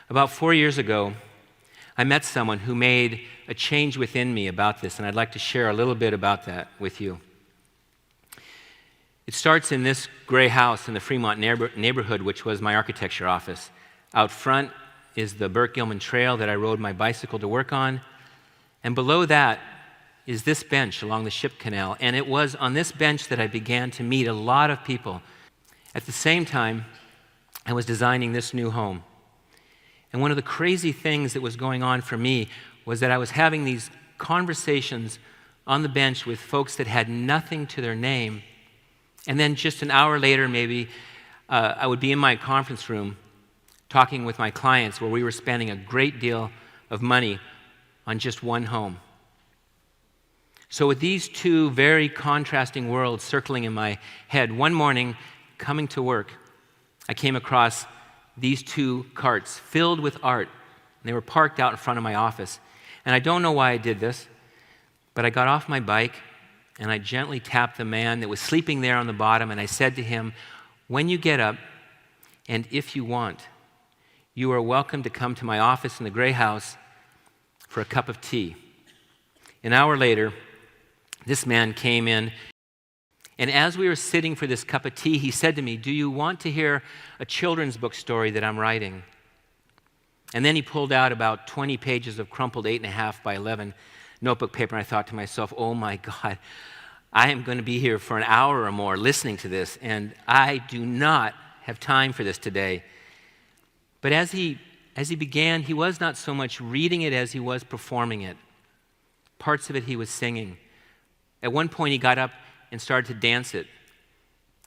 About 4 years ago, I met someone who made a change within me about this, and I'd like to share a little bit about that with you. It starts in this gray house in the Fremont neighborhood, which was my architecture office. Out front is the Burke-Gilman Trail that I rode my bicycle to work on, and below that is this bench along the Ship Canal, and it was on this bench that I began to meet a lot of people. At the same time, I was designing this new home. And one of the crazy things that was going on for me was that I was having these conversations on the bench with folks that had nothing to their name. And then just an hour later, maybe, I would be in my conference room talking with my clients where we were spending a great deal of money on just one home. So with these two very contrasting worlds circling in my head, one morning, coming to work, I came across these two carts filled with art. And they were parked out in front of my office. And I don't know why I did this, but I got off my bike and I gently tapped the man that was sleeping there on the bottom, and I said to him, "When you get up, and if you want, you are welcome to come to my office in the gray house for a cup of tea." An hour later, this man came in, and as we were sitting for this cup of tea, he said to me, "Do you want to hear a children's book story that I'm writing?" And then he pulled out about 20 pages of crumpled 8.5 by 11 notebook paper, and I thought to myself, oh my God, I am going to be here for an hour or more listening to this, and I do not have time for this today. But as he began, he was not so much reading it as he was performing it. Parts of it he was singing. At one point he got up and started to dance it.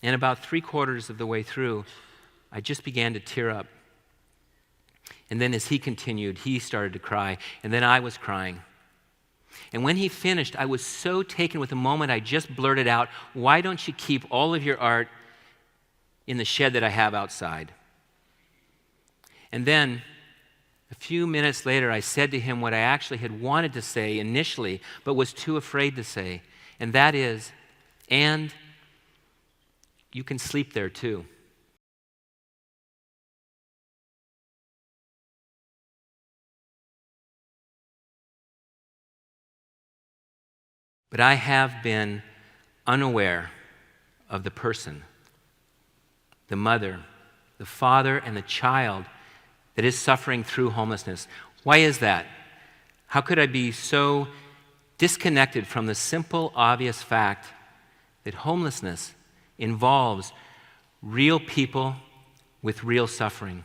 And about 3/4 of the way through, I just began to tear up. And then as he continued, he started to cry, and then I was crying. And when he finished, I was so taken with the moment, I just blurted out, "Why don't you keep all of your art in the shed that I have outside?" And then, a few minutes later, I said to him what I actually had wanted to say initially, but was too afraid to say, and that is, "And you can sleep there too." But I have been unaware of the person, the mother, the father, and the child that is suffering through homelessness. Why is that? How could I be so disconnected from the simple, obvious fact that homelessness involves real people with real suffering?